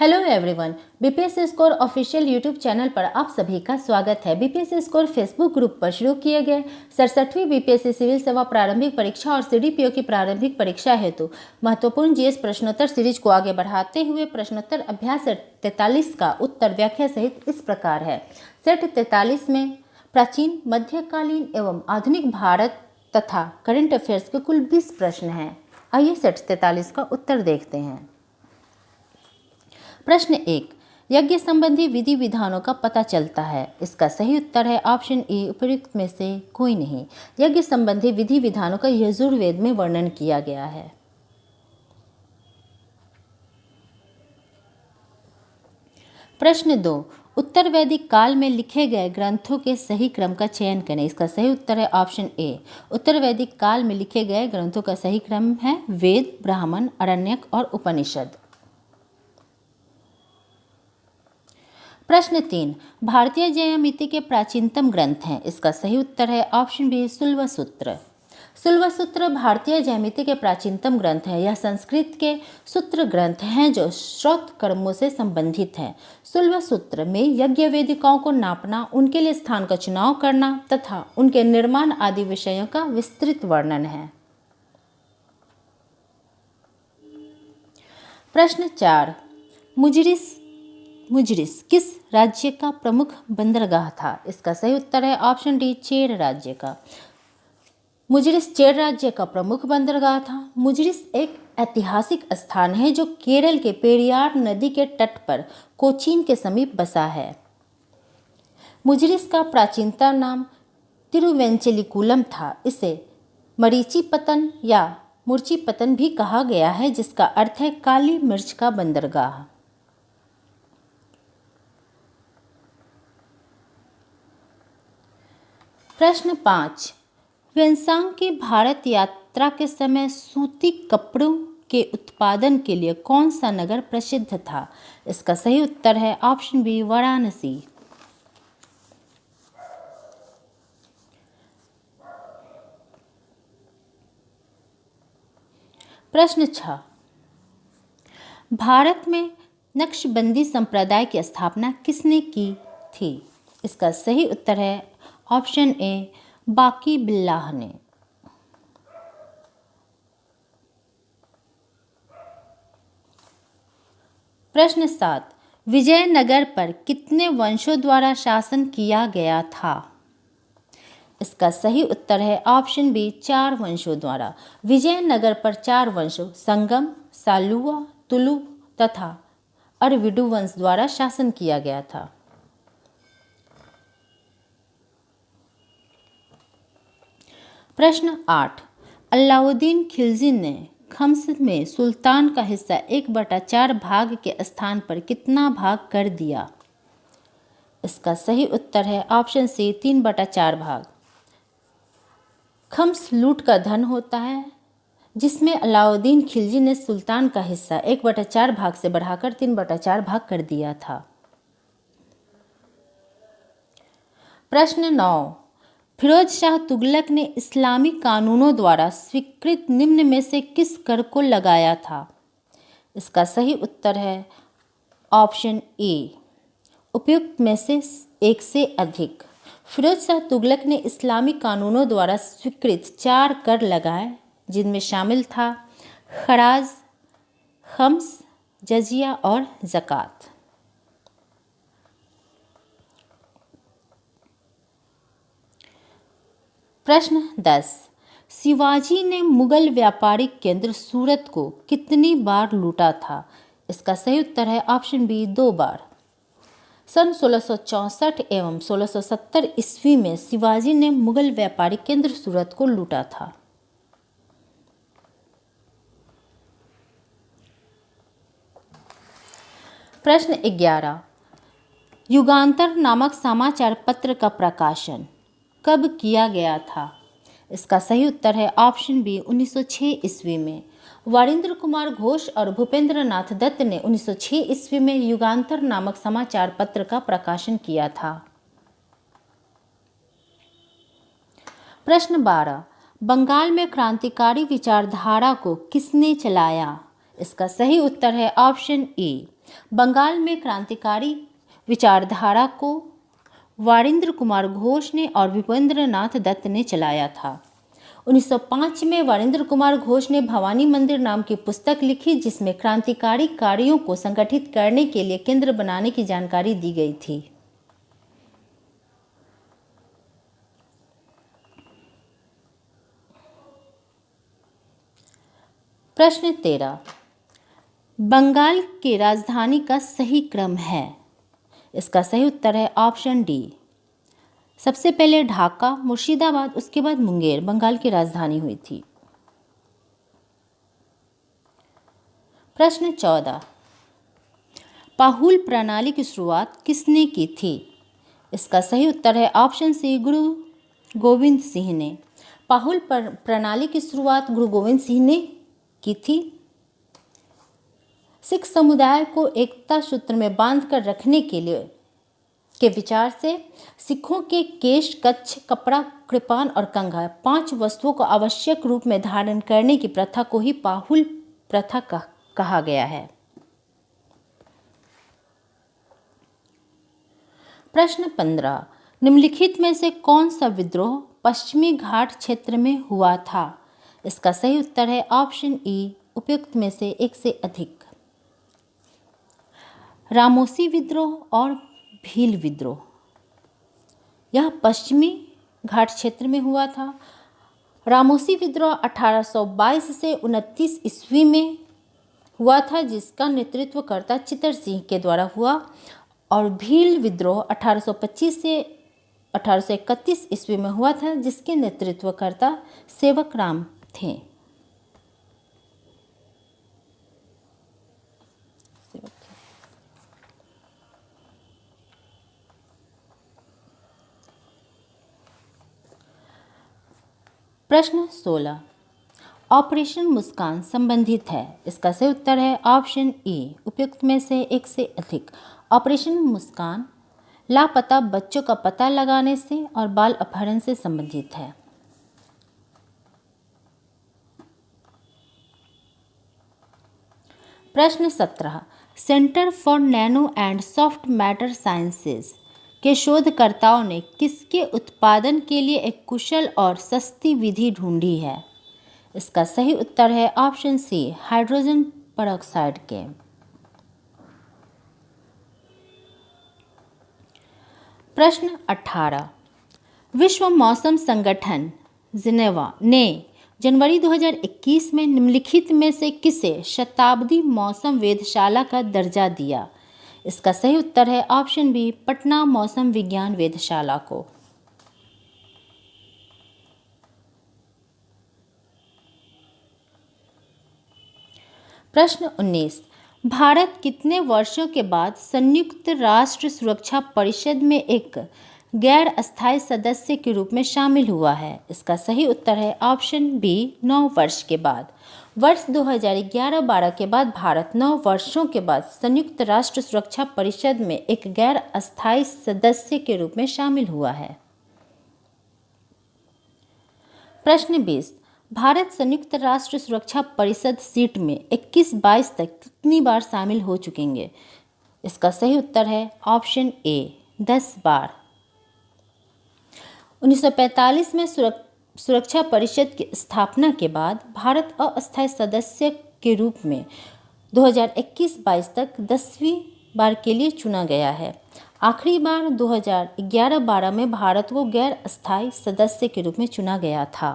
Hello everyone, BPSC score official YouTube channel पर आप सभी का स्वागत है। बीपीएससी स्कोर फेसबुक ग्रुप पर शुरू किए गए 67वीं बीपीएससी सिविल सेवा प्रारंभिक परीक्षा और सीडीपीओ की प्रारंभिक परीक्षा हेतु महत्वपूर्ण जीएस प्रश्नोत्तर सीरीज को आगे बढ़ाते हुए प्रश्नोत्तर अभ्यास सेट 43 का उत्तर व्याख्या सहित इस प्रकार है। सेट 43 में प्राचीन, मध्यकालीन एवं आधुनिक भारत तथा करंट अफेयर्स के कुल 20 प्रश्न हैं। आइए सेट 43 का उत्तर देखते हैं। प्रश्न 1, यज्ञ संबंधी विधि विधानों का पता चलता है। इसका सही उत्तर है ऑप्शन ए, उपयुक्त में से कोई नहीं। यज्ञ संबंधी विधि विधानों का यजुर्वेद में वर्णन किया गया है। प्रश्न 2, उत्तर वैदिक काल में लिखे गए ग्रंथों के सही क्रम का चयन करें। इसका सही उत्तर है ऑप्शन ए, उत्तर वैदिक काल में लिखे गए ग्रंथों का सही क्रम है वेद, ब्राह्मण, आरण्यक और उपनिषद। प्रश्न 3, भारतीय ज्यामिति के प्राचीनतम ग्रंथ हैं। इसका सही उत्तर है ऑप्शन बी, शुल्बसूत्र। शुल्बसूत्र भारतीय ज्यामिति के प्राचीनतम ग्रंथ है। यह संस्कृत के सूत्र ग्रंथ हैं जो श्रौत कर्मों से संबंधित हैं। शुल्बसूत्र में यज्ञ वेदिकाओं को नापना, उनके लिए स्थान का चुनाव करना तथा उनके निर्माण आदि विषयों का विस्तृत वर्णन है। प्रश्न 4, मुजरिस किस राज्य का प्रमुख बंदरगाह था। इसका सही उत्तर है ऑप्शन डी, चेर राज्य का। मुजरिस चेर राज्य का प्रमुख बंदरगाह था। मुजरिस एक ऐतिहासिक स्थान है जो केरल के पेरियार नदी के तट पर कोचीन के समीप बसा है। मुजरिस का प्राचीनतम नाम तिरुवेंचलिकुलम था। इसे मरीचिपतन या मुर्चीपतन भी कहा गया है, जिसका अर्थ है काली मिर्च का बंदरगाह। प्रश्न 5, वेन्सांग की भारत यात्रा के समय सूती कपड़ों के उत्पादन के लिए कौन सा नगर प्रसिद्ध था। इसका सही उत्तर है ऑप्शन बी, वाराणसी। प्रश्न 6, भारत में नक्शबंदी संप्रदाय की स्थापना किसने की थी। इसका सही उत्तर है ऑप्शन ए, बाकी बिल्लाह ने। प्रश्न 7, विजयनगर पर कितने वंशों द्वारा शासन किया गया था। इसका सही उत्तर है ऑप्शन बी, 4 वंशों द्वारा। विजयनगर पर 4 वंशों संगम, सालुवा, तुलु तथा अरविडु वंश द्वारा शासन किया गया था। प्रश्न 8, अलाउद्दीन खिलजी ने खम्स में सुल्तान का हिस्सा 1/4 भाग के स्थान पर कितना भाग कर दिया। इसका सही उत्तर है ऑप्शन सी, 3/4 भाग। खम्स लूट का धन होता है जिसमें अलाउद्दीन खिलजी ने सुल्तान का हिस्सा 1/4 भाग से बढ़ाकर 3/4 भाग कर दिया था। प्रश्न 9, फिरोज शाह तुगलक ने इस्लामी कानूनों द्वारा स्वीकृत निम्न में से किस कर को लगाया था। इसका सही उत्तर है ऑप्शन ए, उपयुक्त में से एक से अधिक। फिरोज शाह तुगलक ने इस्लामी कानूनों द्वारा स्वीकृत 4 कर लगाए, जिनमें शामिल था खराज, खम्स, जजिया और ज़कात। प्रश्न 10, शिवाजी ने मुगल व्यापारिक केंद्र सूरत को कितनी बार लूटा था। इसका सही उत्तर है ऑप्शन बी, 2 बार। सन 1664 एवं 1670 ईस्वी में शिवाजी ने मुगल व्यापारिक केंद्र सूरत को लूटा था। प्रश्न 11, युगांतर नामक समाचार पत्र का प्रकाशन कब किया गया था। इसका सही उत्तर है ऑप्शन बी, 1906 ईस्वी में। वारिंद्र कुमार घोष और भूपेंद्र नाथ दत्त ने 1906 ईस्वी में युगांतर नामक समाचार पत्र का प्रकाशन किया था। प्रश्न 12, बंगाल में क्रांतिकारी विचारधारा को किसने चलाया। इसका सही उत्तर है ऑप्शन ए, बंगाल में क्रांतिकारी विचारधारा को वारिंद्र कुमार घोष ने और विपेंद्र नाथ दत्त ने चलाया था। 1905 में वारिंद्र कुमार घोष ने भवानी मंदिर नाम की पुस्तक लिखी, जिसमें क्रांतिकारी कार्यों को संगठित करने के लिए केंद्र बनाने की जानकारी दी गई थी। प्रश्न 13, बंगाल की राजधानी का सही क्रम है। इसका सही उत्तर है ऑप्शन डी। सबसे पहले ढाका, मुर्शिदाबाद, उसके बाद मुंगेर बंगाल की राजधानी हुई थी। प्रश्न 14, पाहुल प्रणाली की शुरुआत किसने की थी। इसका सही उत्तर है ऑप्शन सी, गुरु गोविंद सिंह ने। पाहुल प्रणाली की शुरुआत गुरु गोविंद सिंह ने की थी। सिख समुदाय को एकता सूत्र में बांधकर रखने के विचार से सिखों के केश, कच्छ, कपड़ा, कृपान और कंघा 5 वस्तुओं को आवश्यक रूप में धारण करने की प्रथा को ही पाहुल प्रथा कहा गया है। प्रश्न 15, निम्नलिखित में से कौन सा विद्रोह पश्चिमी घाट क्षेत्र में हुआ था। इसका सही उत्तर है ऑप्शन ई, उपयुक्त में से एक से अधिक। रामोसी विद्रोह और भील विद्रोह, यह पश्चिमी घाट क्षेत्र में हुआ था। रामोसी विद्रोह 1822 से 29 ईस्वी में हुआ था, जिसका नेतृत्वकर्ता चितर सिंह के द्वारा हुआ, और भील विद्रोह 1825 से 1831 ईस्वी में हुआ था, जिसके नेतृत्वकर्ता सेवक राम थे। प्रश्न 16, ऑपरेशन मुस्कान संबंधित है। इसका सही उत्तर है ऑप्शन ई, उपयुक्त में से एक से अधिक। ऑपरेशन मुस्कान लापता बच्चों का पता लगाने से और बाल अपहरण से संबंधित है। प्रश्न 17, centre for nano and soft matter sciences के शोधकर्ताओं ने किसके उत्पादन के लिए एक कुशल और सस्ती विधि ढूंढी है। इसका सही उत्तर है ऑप्शन सी, हाइड्रोजन पेरोक्साइड के। प्रश्न 18, विश्व मौसम संगठन जिनेवा ने जनवरी 2021 में निम्नलिखित में से किसे शताब्दी मौसम वेधशाला का दर्जा दिया। इसका सही उत्तर है ऑप्शन बी, पटना मौसम विज्ञान वेधशाला को। प्रश्न 19, भारत कितने वर्षों के बाद संयुक्त राष्ट्र सुरक्षा परिषद में एक गैर अस्थायी सदस्य के रूप में शामिल हुआ है। इसका सही उत्तर है ऑप्शन बी, 9 वर्ष के बाद। वर्ष 2011-12 के बाद भारत 9 वर्षों के बाद संयुक्त राष्ट्र सुरक्षा परिषद में एक गैर अस्थायी सदस्य के रूप में शामिल हुआ है। प्रश्न 20, भारत संयुक्त राष्ट्र सुरक्षा परिषद सीट में 21-22 तक कितनी बार शामिल हो चुकेंगे। इसका सही उत्तर है ऑप्शन ए, 10 बार। 1945 में सुरक्षा परिषद की स्थापना के बाद भारत अस्थायी सदस्य के रूप में 2021-22 तक 10वीं बार के लिए चुना गया है। आखिरी बार 2011-12 में भारत को गैर अस्थायी सदस्य के रूप में चुना गया था।